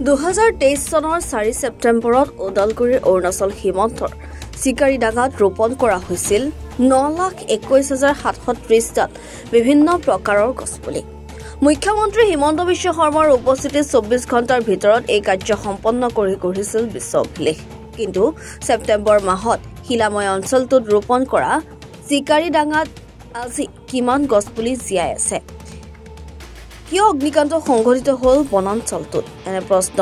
2023 চনৰ 4 ছেপ্টেম্বৰত ওদালগুৰিৰ অৰুণাচল সীমান্তৰ চিকাৰীডাঙ্গাত ৰোপণ কৰা হৈছিল 9,21,730 ডাল বিভিন্ন প্ৰকাৰৰ গছপুলি। মুখ্যমন্ত্ৰী হিমন্ত বিশ্ব শৰ্মাৰ উপস্থিতিত 24 ঘণ্টাৰ ভিতৰত এই কাৰ্য সম্পন্ন কৰি গঢ়িছিল বিশ্ব অভিলেখ। কিন্তু ছেপ্টেম্বৰ মাহত শিলাময় অঞ্চলটোত ৰোপণ কৰা চিকাৰীডাঙ্গাত আজি কিমান গছপুলি জীয়াই আছে? কিয় অগ্নিকাণ্ড সংঘটিত হ'ল বনাঞ্চলটোত? এনে প্ৰশ্ন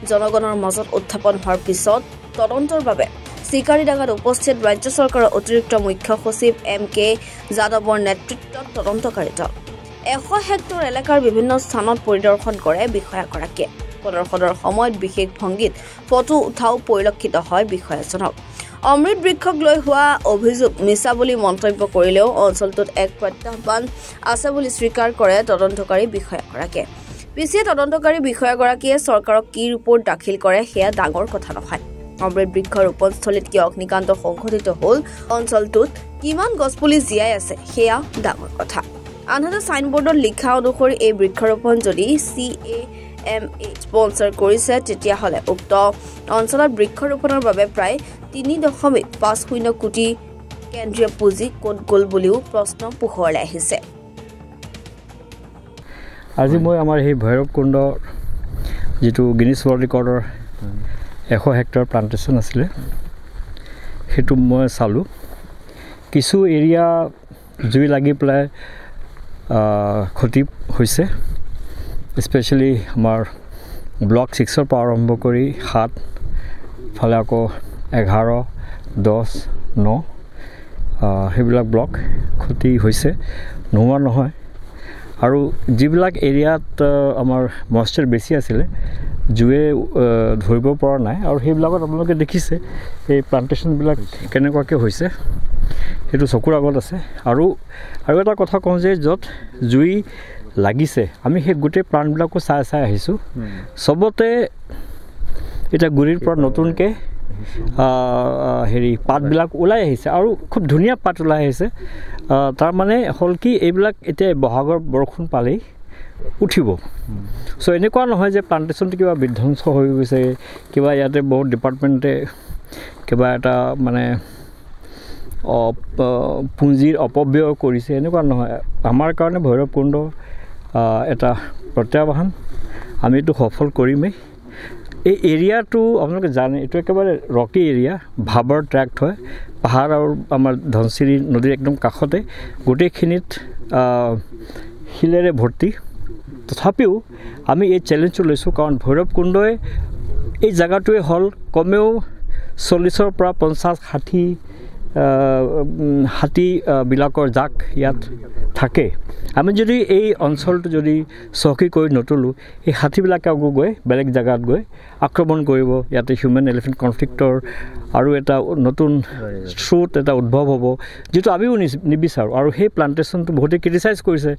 জনগণৰ মাজত উত্থাপন হোৱাৰ পিছত তদন্তৰ বাবে চিকাৰীডাঙ্গাত উপস্থিত ৰাজ্য চৰকাৰৰ অতিৰিক্ত মুখ্য সচিব MK যাদৱৰ নেতৃত্বত তদন্তকাৰী দল 100 হেক্টৰ এলেকাৰ বিভিন্ন স্থানত পৰিদৰ্শন কৰে বিষয়াগৰাকীয়ে। প্ৰদৰ্শনৰ সময়ত বিশেষ ভংগীত ফটো উঠাও পৰিলক্ষিত হয় বিষয়াজনক। অমৃত বৃক্ষক লৈ হোৱা অভিযোগ মিছা বুলি মন্তব্য কৰিলেও অঞ্চলটোত এক প্ৰত্যাহ্বান আছে বুলি স্বীকাৰ কৰে তদন্তকাৰী বিষয়াগৰাকীয়ে। পিছে তদন্তকাৰী বিষয়াগৰাকীয়ে চৰকাৰক কি ৰিপৰ্ট দাখিল কৰে সেয়া ডাঙৰ কথা নহয়। অমৃত বৃক্ষৰ ৰোপণস্থলীত কিয় অগ্নিকাণ্ড সংঘটিত হ'ল, অঞ্চলটোত কিমান গছপুলি জীয়াই আছে সেয়া ডাঙৰ কথা। আনহাতে চাইনবোৰ্ডত লিখা অনুসৰি এই বৃক্ষৰোপণ যদি CAMA স্পন্সৰ কৰিছে তেতিয়াহ'লে উক্ত অঞ্চলত বৃক্ষৰোপণৰ বাবে প্ৰায় 3.50 কোটি কেন্দ্ৰীয় পুঁজি ক'ত গ'ল বুলিও প্ৰশ্ন পোহৰলৈ আহিছে। আজি মই আমাৰ এই ভৈৰৱকুণ্ডৰ যিটো গিনিছ ৱৰ্ল্ড ৰেকৰ্ডৰ 100 হেক্টৰ প্লান্টেশ্যন আছিলে সেইটো মই চালোঁ। কিছু এৰিয়া জুই লাগি পেলাই ক্ষতি হৈছে, স্পেচিয়েলি আমাৰ ব্লক 6ৰ পৰা আৰম্ভ কৰি 7 ফালে আকৌ 11, 10, 9 সেইবিলাক ব্লক ক্ষতি হৈছে, নোহোৱা নহয়। আৰু যিবিলাক এৰিয়াত আমাৰ মইশ্চাৰ বেছি আছিলে জুয়ে ধৰিব পৰা নাই, আৰু সেইবিলাকত আপোনালোকে দেখিছে এই প্লান্টেশ্যনবিলাক কেনেকুৱাকৈ হৈছে, সেইটো চকুৰ আগত আছে। আৰু এটা কথা কওঁ যে য'ত জুই লাগিছে আমি সেই গোটেই প্লাণ্টবিলাকো চাই আহিছোঁ। চবতে এতিয়া গুৰিৰ পৰা নতুনকৈ পাতবিলাক ওলাই আহিছে, আৰু খুব ধুনীয়া পাত ওলাই আহিছে। তাৰমানে হ'ল কি এইবিলাক এতিয়া বহাগৰ বৰষুণ পালেই উঠিব। চ' এনেকুৱা নহয় যে প্লান্টেশ্যনটো কিবা বিধ্বংস হৈ গৈছে, কিবা ইয়াতে বহুত ডিপাৰ্টমেণ্টে কিবা এটা মানে পুঁজিৰ অপব্যয় কৰিছে, এনেকুৱা নহয়। আমাৰ কাৰণে ভৈৰৱকুণ্ড এটা প্ৰত্যাহ্বান, আমি এইটো সফল কৰিমেই। এই এৰিয়াটো আপোনালোকে জানে এইটো একেবাৰে ৰকি এৰিয়া, ভাবৰ ট্ৰেক্ট হয়, পাহাৰ আৰু আমাৰ ধনশিৰি নদীৰ একদম কাষতে, গোটেইখিনিত শিলেৰে ভৰ্তি। তথাপিও আমি এই চেলেঞ্জটো লৈছোঁ, কাৰণ ভৈৰৱকুণ্ডই এই জেগাটোৱে হ'ল কমেও 40ৰ পৰা 50-60 হাতীবিলাকৰ জাক ইয়াত থাকে। আমি যদি এই অঞ্চলটো যদি চহকী কৰি নতুলোঁ, এই হাতীবিলাকে আকৌ গৈ বেলেগ জেগাত গৈ আক্ৰমণ কৰিব, ইয়াতে হিউমেন এলিফেণ্ট কনফ্লিক্টৰ আৰু এটা নতুন স্ৰোত এটা উদ্ভৱ হ'ব, যিটো আমিও নিবিচাৰোঁ। আৰু সেই প্লান্টেশ্যনটো বহুতে ক্ৰিটিচাইজ কৰিছে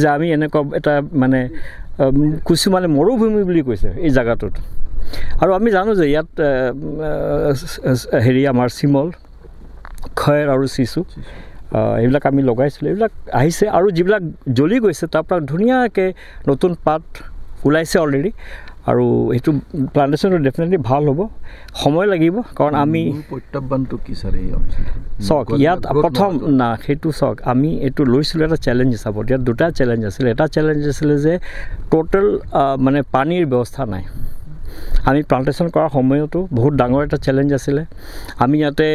যে আমি এনেকুৱা এটা মানে কিছুমানে মৰুভূমি বুলি কৈছে এই জেগাটোত। আৰু আমি জানো যে ইয়াত আমাৰ চিমল, খয়েৰ আৰু চিচু এইবিলাক আমি লগাইছিলোঁ, এইবিলাক আহিছে। আৰু যিবিলাক জ্বলি গৈছে তাৰ পৰা ধুনীয়াকৈ নতুন পাত ওলাইছে অলৰেডি। আৰু সেইটো প্লান্টেশ্যনটো ডেফিনেটলি ভাল হ'ব, সময় লাগিব। কাৰণ আমি প্ৰত্যাহ্বানটো কি ছাৰ চাওক ইয়াত প্ৰথম না সেইটো চাওক, আমি এইটো লৈছিলোঁ এটা চেলেঞ্জ হিচাপত। ইয়াত দুটা চেলেঞ্জ আছিলে। এটা চেলেঞ্জ আছিলে যে টোটেল মানে পানীৰ ব্যৱস্থা নাই। আমি প্লান্টেশ্যন কৰাৰ সময়তো বহুত ডাঙৰ এটা চেলেঞ্জ আছিলে। আমি ইয়াতে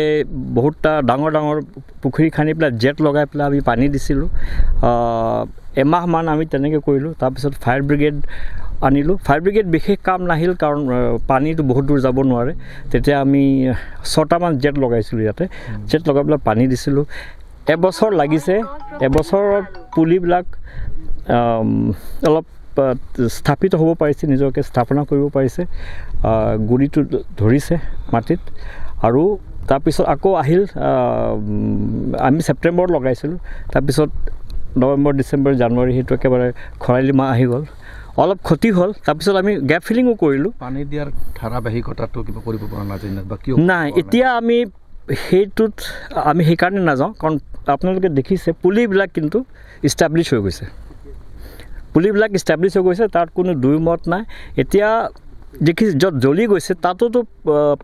বহুতটা ডাঙৰ পুখুৰী খান্দি পেলাই জেট লগাই পেলাই আমি পানী দিছিলোঁ। এমাহমান আমি তেনেকৈ কৰিলোঁ। তাৰপিছত ফায়াৰ ব্ৰিগেড আনিলোঁ। ফায়াৰ ব্ৰিগেড বিশেষ কাম নাহিল, কাৰণ পানীটো বহুত দূৰ যাব নোৱাৰে। তেতিয়া আমি 6টামান জেট লগাইছিলোঁ ইয়াতে, জেট লগাই পেলাই পানী দিছিলোঁ। এবছৰ লাগিছে। এবছৰত পুলিবিলাক অলপ স্থাপিত হ'ব পাৰিছে, নিজকে স্থাপনা কৰিব পাৰিছে, গুৰিটো ধৰিছে মাটিত। আৰু তাৰপিছত আকৌ আহিল, আমি ছেপ্টেম্বৰত লগাইছিলোঁ। তাৰপিছত নৱেম্বৰ, ডিচেম্বৰ, জানুৱাৰী সেইটো একেবাৰে খৰালি মাহ আহি গ'ল, অলপ ক্ষতি হ'ল। তাৰপিছত আমি গেপ ফিলিঙো কৰিলোঁ। পানী দিয়াৰ ধাৰাবাহিকতাটো কিবা কৰিব পৰা নাযায় বা কিয় নাই? এতিয়া আমি সেইটোত আমি সেইকাৰণে নাযাওঁ, কাৰণ আপোনালোকে দেখিছে পুলিবিলাক কিন্তু ইষ্টাব্লিছ হৈ গৈছে। পুলিবিলাক ইষ্টাব্লিছ হৈ গৈছে, তাত কোনো দুই মত নাই। এতিয়া দেখিছোঁ য'ত জ্বলি গৈছে তাতোতো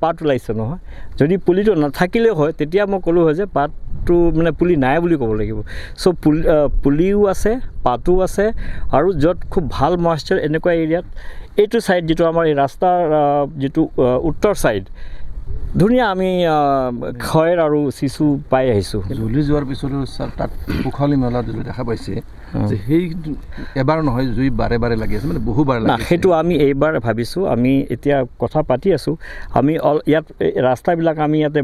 পাত ওলাইছে নহয় যদি পুলিটো নাথাকিলেও হয় তেতিয়া মই ক'লোঁ হয় যে পাতটো মানে পুলি নাই বুলি ক'ব লাগিব চ' পুলিও আছে পাতো আছে আৰু য'ত খুব ভাল মইশ্চাৰ এনেকুৱা এৰিয়াত এইটো ছাইড যিটো আমাৰ এই ৰাস্তাৰ যিটো উত্তৰ ছাইড ধুনীয়া আমি খয়েৰ আৰু চিচু পাই আহিছোঁ জ্বলি যোৱাৰ পিছতো ছাৰ তাত পোখালি মেলা যদি দেখা পাইছে যে সেই এবাৰ নহয় জুই বাৰে বাৰে লাগি আছে মানে বহুবাৰ লাগি আছে সেইটো আমি এইবাৰ ভাবিছোঁ আমি এতিয়া কথা পাতি আছোঁ আমি ইয়াত ৰাস্তাবিলাক আমি ইয়াতে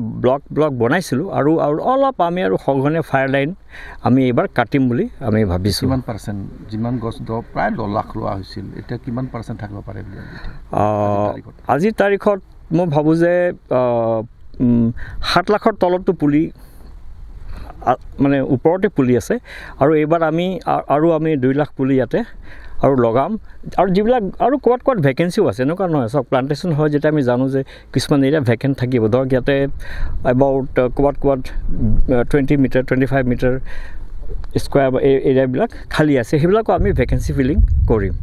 ব্লক বনাইছিলোঁ আৰু অলপ আমি আৰু সঘনে ফায়াৰ লাইন আমি এইবাৰ কাটিম বুলি আমি ভাবিছোঁ কিমান পাৰ্চেণ্ট যিমান গছ প্ৰায় 10 লাখ ৰোৱা হৈছিল এতিয়া কিমান পাৰ্চেণ্ট থাকিব পাৰে আজিৰ তাৰিখত মই ভাবোঁ যে 7 লাখৰ তলতো পুলি মানে ওপৰতে পুলি আছে আৰু এইবাৰ আমি 2 লাখ পুলি ইয়াতে আৰু লগাম আৰু যিবিলাক আৰু ক'ৰবাত ভেকেঞ্চিও আছে এনেকুৱা নহয় চব প্লান্টেশ্যন হয় যেতিয়া আমি জানো যে কিছুমান এৰিয়া ভেকেণ্ট থাকিব ধৰক ইয়াতে এবাউট ক'ৰবাত 20 মিটাৰ 25 মিটাৰ স্কোৱাৰ এৰিয়াবিলাক খালী আছে সেইবিলাকো আমি ভেকেঞ্চি ফিলিং কৰিম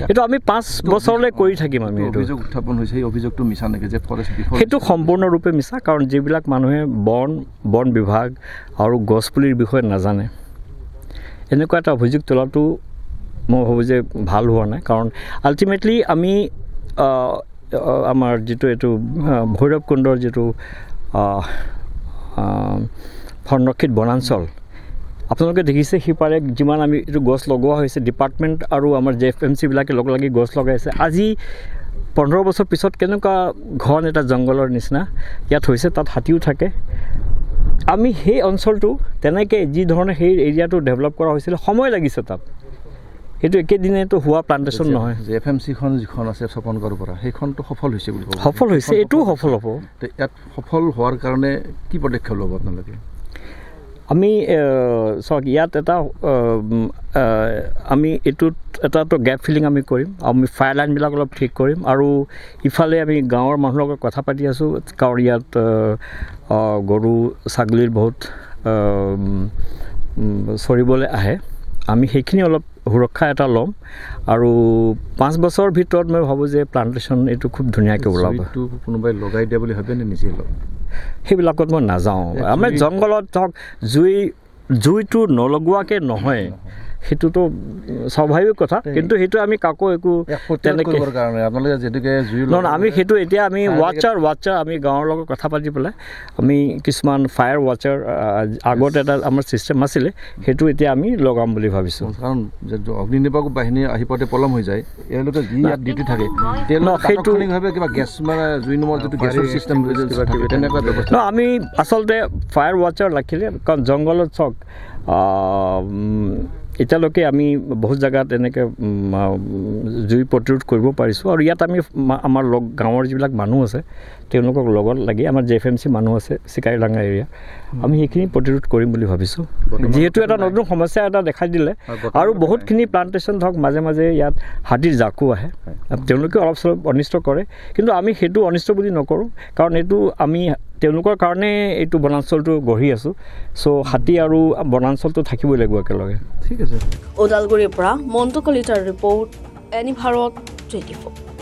এইটো আমি 5 বছৰলৈ কৰি থাকিম আমি অভিযোগ উত্থাপন হৈছে এই অভিযোগটো মিছা নেকি যে ফৰেষ্ট সেইটো সম্পূৰ্ণৰূপে মিছা কাৰণ যিবিলাক মানুহে বন বিভাগ আৰু গছপুলিৰ বিষয়ে নাজানে এনেকুৱা এটা অভিযোগ তোলাটো মই ভাবোঁ যে ভাল হোৱা নাই কাৰণ আল্টিমেটলি আমি আমাৰ যিটো এইটো ভৈৰৱকুণ্ডৰ যিটো সংৰক্ষিত বনাঞ্চল আপোনালোকে দেখিছে সিপাৰে যিমান আমি এইটো গছ লগোৱা হৈছে ডিপাৰ্টমেণ্ট আৰু আমাৰ JFMC-বিলাকে লগ লাগি গছ লগাইছে আজি 15 বছৰ পিছত কেনেকুৱা ঘন এটা জংঘলৰ নিচিনা ইয়াত হৈছে তাত হাতীও থাকে আমি সেই অঞ্চলটো তেনেকৈ যি ধৰণে সেই এৰিয়াটো ডেভেলপ কৰা হৈছিল সময় লাগিছে তাত সেইটো একেদিনেতো হোৱা প্লান্টেশ্যন নহয় JFMC-খন যিখন আছে স্বপনগড়ৰ পৰা সেইখনটো সফল হৈছে বুলি ক'ব সফল হৈছে এইটোও সফল হ'ব ইয়াত সফল হোৱাৰ কাৰণে কি পদক্ষেপ ল'ব আপোনালোকে আমি চাওক ইয়াত এটা আমি এইটোত এটাতো গেপ ফিলিং আমি কৰিম আমি ফায়াৰ লাইনবিলাক অলপ ঠিক কৰিম আৰু ইফালে আমি গাঁৱৰ মানুহৰ লগত কথা পাতি আছোঁ কাৰণ ইয়াত গৰু ছাগলীৰ বহুত চৰিবলৈ আহে আমি সেইখিনি অলপ সুৰক্ষা এটা ল'ম আৰু 5 বছৰৰ ভিতৰত মই ভাবোঁ যে প্লান্টেশ্যন এইটো খুব ধুনীয়াকৈ ওলাব কোনোবাই লগাই দিয়া বুলি ভাবে নে নিজে লগ সেইবিলাকত মই নাযাওঁ আমি জংঘলত ধৰক জুইটো নলগোৱাকৈ নহয় সেইটোতো স্বাভাৱিক কথা কিন্তু সেইটো আমি কাকো একো তেনেকৈ আমি সেইটো এতিয়া আমি ৱাচাৰ আমি গাঁৱৰ লগত কথা পাতি পেলাই আমি কিছুমান ফায়াৰ ৱাচাৰ আগত এটা আমাৰ ছিষ্টেম আছিলে সেইটো এতিয়া আমি লগাম বুলি ভাবিছোঁ কাৰণ অগ্নি নিৰ্বাপক বাহিনী আহি পাওঁতে পলম হৈ যায় এওঁলোকে যি ইয়াত ডিউটি থাকে সেইটো কিবা গেছ মানে জুই নোমোৱাৰ যিটো গেছৰ ছিষ্টেম তেনেকুৱা ব্যৱস্থা আমি আচলতে ফায়াৰ ৱাচাৰ ৰাখিলে কাৰণ জংঘলত চাওক এতিয়ালৈকে আমি বহুত জেগাত এনেকৈ জুই প্ৰতিৰোধ কৰিব পাৰিছোঁ আৰু ইয়াত আমি আমাৰ গাঁৱৰ যিবিলাক মানুহ আছে তেওঁলোকক লগত লাগি আমাৰ JFMC মানুহ আছে চিকাৰীডাঙ্গা এৰিয়া আমি সেইখিনি প্ৰতিৰোধ কৰিম বুলি ভাবিছোঁ যিহেতু এটা নতুন সমস্যা এটা দেখা দিলে আৰু বহুতখিনি প্লান্টেশ্যন ধৰক মাজে মাজে ইয়াত হাতীৰ জাকো আহে তেওঁলোকে অলপ চলপ অনিষ্ট কৰে কিন্তু আমি সেইটো অনিষ্ট বুলি নকৰোঁ কাৰণ এইটো আমি তেওঁলোকৰ কাৰণে এইটো বনাঞ্চলটো গঢ়ি আছোঁ চ' হাতী আৰু বনাঞ্চলটো থাকিবই লাগিব একেলগে ঠিক আছে ওদালগুৰিৰ পৰা মণ্টু কলিতাৰ ৰিপৰ্ট এনি ভাৰত 24